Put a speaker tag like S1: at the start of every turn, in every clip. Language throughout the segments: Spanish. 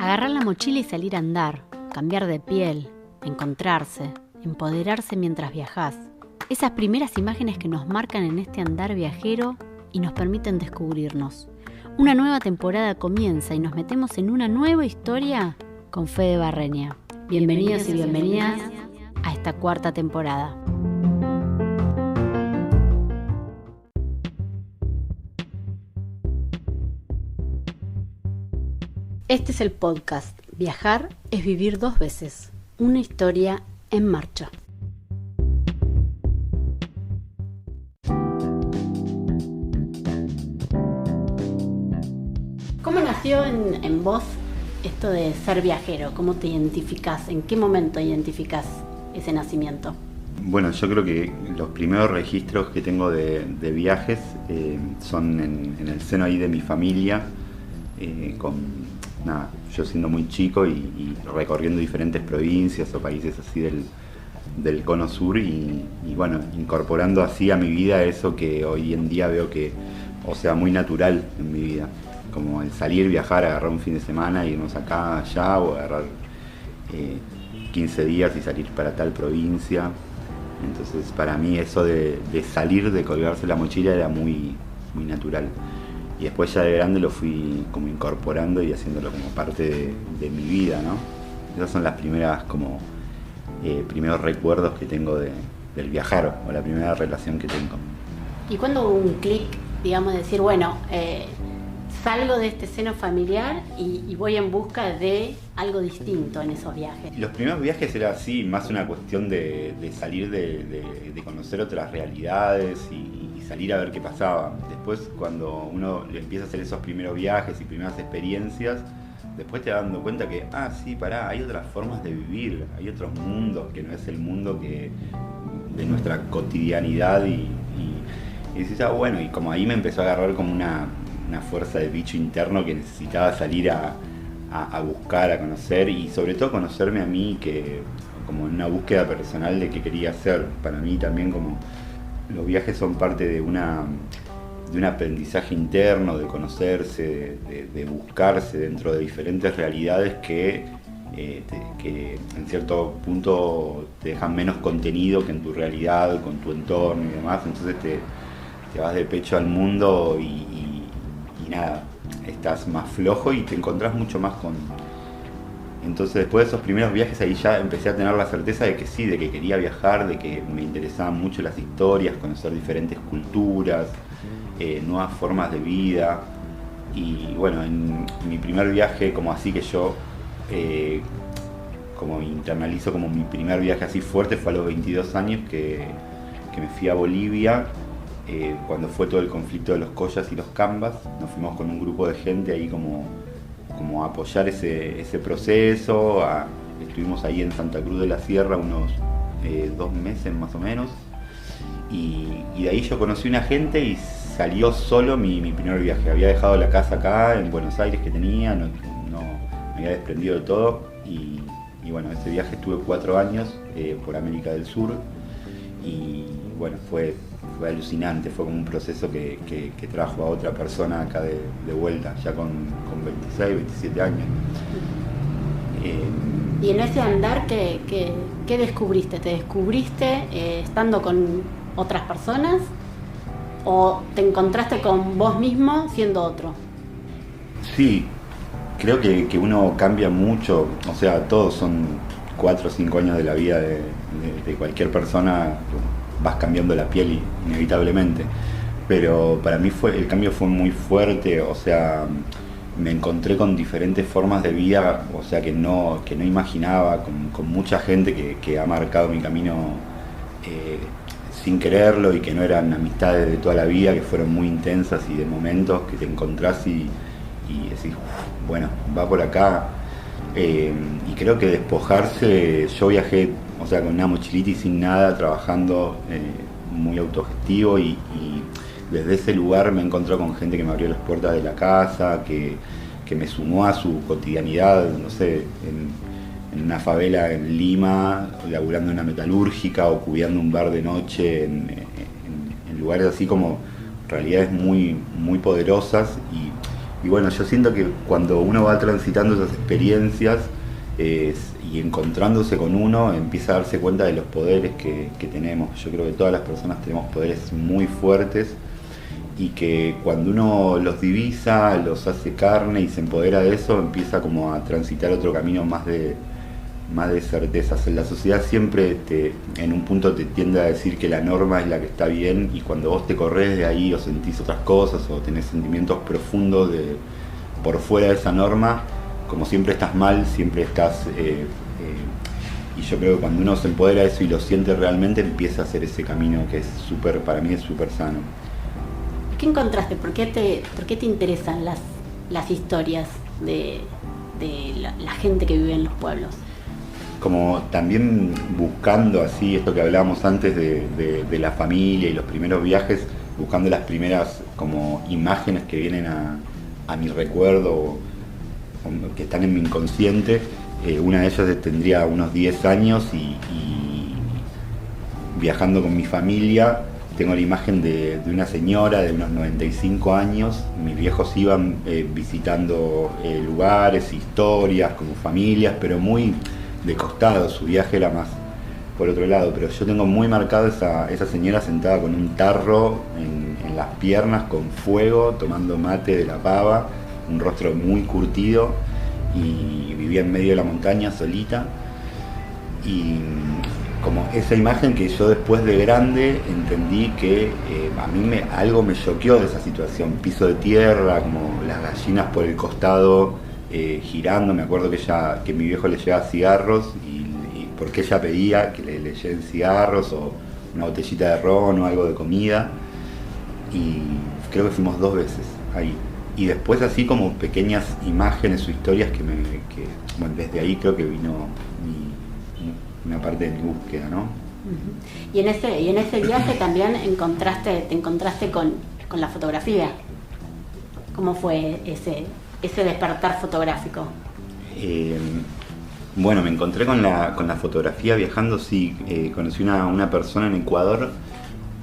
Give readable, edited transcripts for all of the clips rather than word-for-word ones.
S1: Agarrar la mochila y salir a andar, cambiar de piel, encontrarse, empoderarse mientras viajás. Esas primeras imágenes que nos marcan en este andar viajero y nos permiten descubrirnos. Una nueva temporada comienza y nos metemos en una nueva historia con Fede Barreña. Bienvenidos y bienvenidas a esta cuarta temporada. Este es el podcast Viajar es vivir dos veces. Una historia en marcha. ¿Cómo nació en vos esto de ser viajero? ¿Cómo te identificás? ¿En qué momento identificás ese nacimiento?
S2: Bueno, yo creo que los primeros registros que tengo de viajes son en el seno ahí de mi familia, yo siendo muy chico y recorriendo diferentes provincias o países así del cono sur y bueno, incorporando así a mi vida eso que hoy en día veo que, o sea, muy natural en mi vida, como el salir, viajar, agarrar un fin de semana, irnos acá, allá, o agarrar 15 días y salir para tal provincia. Entonces para mí eso de salir, de colgarse la mochila era muy, muy natural. Y después ya de grande lo fui como incorporando y haciéndolo como parte de mi vida, ¿no? Esas son las primeras como primeros recuerdos que tengo del viajar, o la primera relación que tengo.
S1: ¿Y cuándo hubo un clic, digamos, de decir, bueno, salgo de este seno familiar y voy en busca de algo distinto en esos viajes?
S2: Los primeros viajes era así, más una cuestión de salir, de conocer otras realidades y salir a ver qué pasaba. Después, cuando uno empieza a hacer esos primeros viajes y primeras experiencias, después te vas dando cuenta que, hay otras formas de vivir, hay otros mundos que no es el mundo de nuestra cotidianidad y dices, bueno, y como ahí me empezó a agarrar como una fuerza de bicho interno que necesitaba salir a buscar, a conocer y sobre todo conocerme a mí, que como en una búsqueda personal de qué quería hacer. Para mí también como los viajes son parte de un aprendizaje interno, de conocerse, de buscarse dentro de diferentes realidades que en cierto punto te dejan menos contenido que en tu realidad, con tu entorno y demás. Entonces te vas de pecho al mundo y nada, estás más flojo y te encontrás mucho más con... Entonces después de esos primeros viajes ahí ya empecé a tener la certeza de que sí, de que quería viajar, de que me interesaban mucho las historias, conocer diferentes culturas, nuevas formas de vida. Y bueno, en mi primer viaje como así que yo como internalizo como mi primer viaje así fuerte fue a los 22 años que me fui a Bolivia. Cuando fue todo el conflicto de los Collas y los Cambas, nos fuimos con un grupo de gente ahí como a apoyar ese proceso. Estuvimos ahí en Santa Cruz de la Sierra unos 2 meses más o menos, y de ahí yo conocí una gente y salió solo mi primer viaje. Había dejado la casa acá en Buenos Aires que tenía, no me había desprendido de todo y bueno, ese viaje estuve 4 años por América del Sur y bueno, fue alucinante, fue como un proceso que trajo a otra persona acá de vuelta, ya con 26, 27 años.
S1: Y en ese andar, ¿qué descubriste? ¿Te descubriste estando con otras personas o te encontraste con vos mismo siendo otro?
S2: Sí, creo que uno cambia mucho, o sea, todos son 4 o 5 años de la vida de cualquier persona. Vas cambiando la piel inevitablemente, pero para mí el cambio fue muy fuerte, o sea, me encontré con diferentes formas de vida, o sea, que no imaginaba, con mucha gente que ha marcado mi camino sin quererlo y que no eran amistades de toda la vida, que fueron muy intensas y de momentos que te encontrás y decís, bueno, va por acá. Y creo que despojarse, yo viajé, o sea, con una mochilita y sin nada, trabajando muy autogestivo y desde ese lugar me encontré con gente que me abrió las puertas de la casa, que me sumó a su cotidianidad, no sé, en una favela en Lima, laburando en una metalúrgica o cuidando un bar de noche, en lugares así como realidades muy, muy poderosas y Y bueno, yo siento que cuando uno va transitando esas experiencias y encontrándose con uno, empieza a darse cuenta de los poderes que tenemos. Yo creo que todas las personas tenemos poderes muy fuertes y que cuando uno los divisa, los hace carne y se empodera de eso, empieza como a transitar otro camino más de certezas. En la sociedad siempre en un punto te tiende a decir que la norma es la que está bien, y cuando vos te corres de ahí o sentís otras cosas o tenés sentimientos profundos por fuera de esa norma, como siempre estás mal, siempre estás... y yo creo que cuando uno se empodera de eso y lo siente realmente, empieza a hacer ese camino que es súper, para mí es súper sano.
S1: ¿Qué encontraste? ¿Por qué te interesan las historias de la gente que vive en los pueblos?
S2: Como también buscando así esto que hablábamos antes de la familia y los primeros viajes, buscando las primeras como imágenes que vienen a mi recuerdo, que están en mi inconsciente. Una de ellas tendría unos 10 años y viajando con mi familia tengo la imagen de una señora de unos 95 años. Mis viejos iban visitando lugares, historias, como familias, pero muy de costado. Su viaje era más por otro lado, pero yo tengo muy marcado esa señora sentada con un tarro en las piernas, con fuego, tomando mate de la pava, un rostro muy curtido, y vivía en medio de la montaña solita. Y como esa imagen que yo después de grande entendí que a mí algo me choqueó de esa situación. Piso de tierra, como las gallinas por el costado girando. Me acuerdo que mi viejo le llevaba cigarros y porque ella pedía que le lleven cigarros o una botellita de ron o algo de comida, y creo que fuimos 2 veces ahí. Y después así como pequeñas imágenes o historias que bueno, desde ahí creo que vino una parte de mi búsqueda, ¿no?
S1: Uh-huh. Y en ese viaje también te encontraste con la fotografía. ¿Cómo fue ese despertar fotográfico?
S2: Bueno, me encontré con la fotografía viajando, sí. Conocí una persona en Ecuador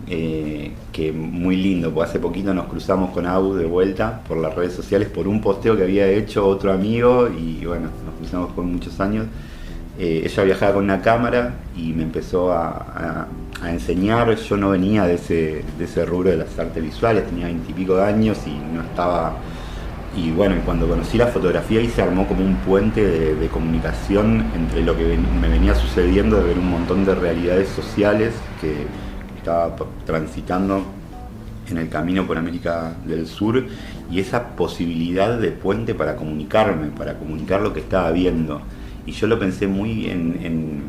S2: que muy lindo, pues hace poquito nos cruzamos con Abu de vuelta por las redes sociales por un posteo que había hecho otro amigo, y bueno, nos cruzamos por muchos años. Ella viajaba con una cámara y me empezó a enseñar. Yo no venía de ese rubro de las artes visuales, tenía 20 y pico de años y no estaba... Y bueno, cuando conocí la fotografía ahí se armó como un puente de comunicación entre lo que me venía sucediendo, de ver un montón de realidades sociales que estaba transitando en el camino por América del Sur, y esa posibilidad de puente para comunicarme, para comunicar lo que estaba viendo. Y yo lo pensé muy en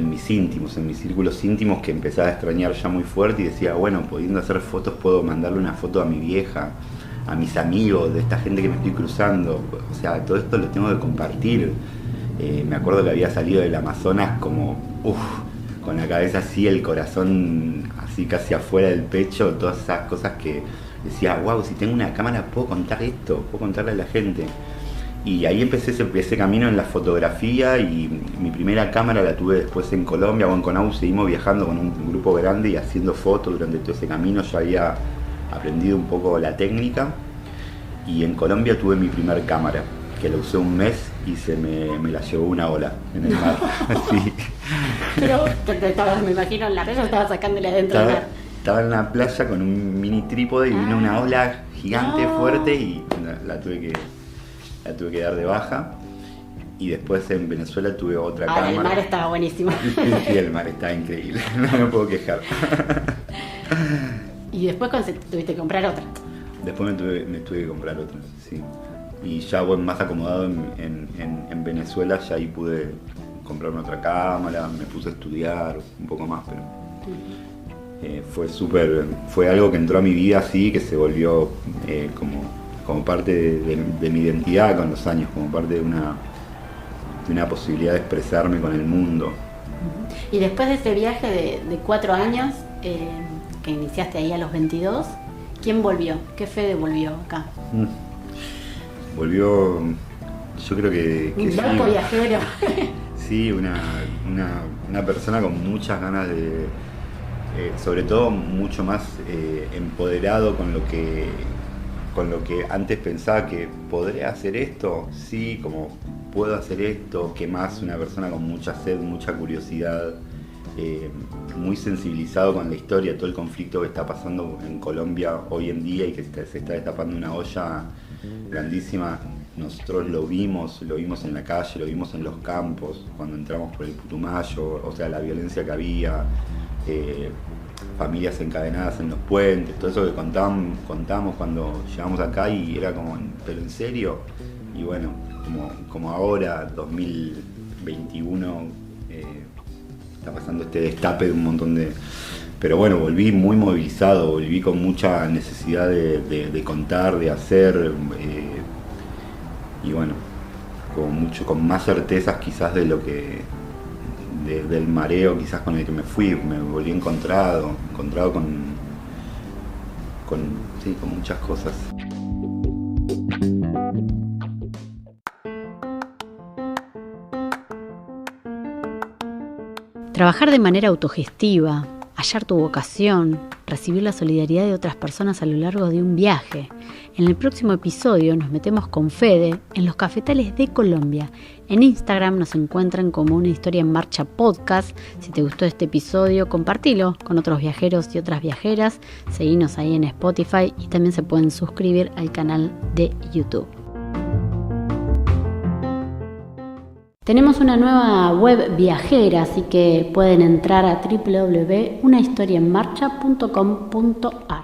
S2: mis íntimos, en mis círculos íntimos, que empezaba a extrañar ya muy fuerte, y decía, bueno, pudiendo hacer fotos, puedo mandarle una foto a mi vieja, a mis amigos, de esta gente que me estoy cruzando. O sea, todo esto lo tengo que compartir. Me acuerdo que había salido del Amazonas como, con la cabeza así, el corazón así casi afuera del pecho, todas esas cosas que decía, wow, si tengo una cámara puedo contar esto, puedo contarle a la gente. Y ahí empecé ese camino en la fotografía, y mi primera cámara la tuve después en Colombia. Bueno, con Abu seguimos viajando con un grupo grande y haciendo fotos durante todo ese camino. Yo había aprendido un poco la técnica, y en Colombia tuve mi primer cámara, que la usé un mes y me la llevó una ola en el mar. Sí.
S1: Pero me imagino en la playa estaba sacándole adentro del mar.
S2: Estaba en la playa con un mini trípode y vino una ola gigante, fuerte, y la tuve que dar de baja. Y después en Venezuela tuve otra cámara.
S1: El mar estaba buenísimo.
S2: Sí, el mar estaba increíble, no me puedo quejar.
S1: Y después tuviste que comprar otra.
S2: Después me tuve que comprar otra, sí. Y ya bueno, más acomodado en Venezuela, ya ahí pude comprarme otra cámara, me puse a estudiar un poco más, pero fue algo que entró a mi vida así, que se volvió como parte de mi identidad con los años, como parte de una posibilidad de expresarme con el mundo.
S1: Y después de ese viaje de 4 años, que iniciaste ahí a los 22, ¿quién volvió? ¿Qué Fede volvió acá?
S2: Volvió, yo creo que
S1: un loco viajero.
S2: Sí, una persona con muchas ganas de, sobre todo mucho más empoderado con lo que con lo que antes pensaba que podré hacer esto, sí, como puedo hacer esto, que más una persona con mucha sed, mucha curiosidad, muy sensibilizado con la historia, todo el conflicto que está pasando en Colombia hoy en día y que se está destapando una olla grandísima. Nosotros lo vimos en la calle, lo vimos en los campos, cuando entramos por el Putumayo, o sea, la violencia que había, familias encadenadas en los puentes, todo eso que contamos cuando llegamos acá y era como, ¿pero en serio? Y bueno, como ahora, 2021, está pasando este destape de un montón de... Pero bueno, volví muy movilizado, volví con mucha necesidad de contar, de hacer, y bueno, con más certezas quizás de lo que... del mareo quizás con el que me fui, me volví encontrado con muchas cosas.
S1: Trabajar de manera autogestiva, hallar tu vocación, recibir la solidaridad de otras personas a lo largo de un viaje. En el próximo episodio nos metemos con Fede en los cafetales de Colombia. En Instagram nos encuentran como Una Historia en Marcha Podcast. Si te gustó este episodio, compartilo con otros viajeros y otras viajeras. Seguinos ahí en Spotify y también se pueden suscribir al canal de YouTube. Tenemos una nueva web viajera, así que pueden entrar a www.unahistoriaenmarcha.com.ar.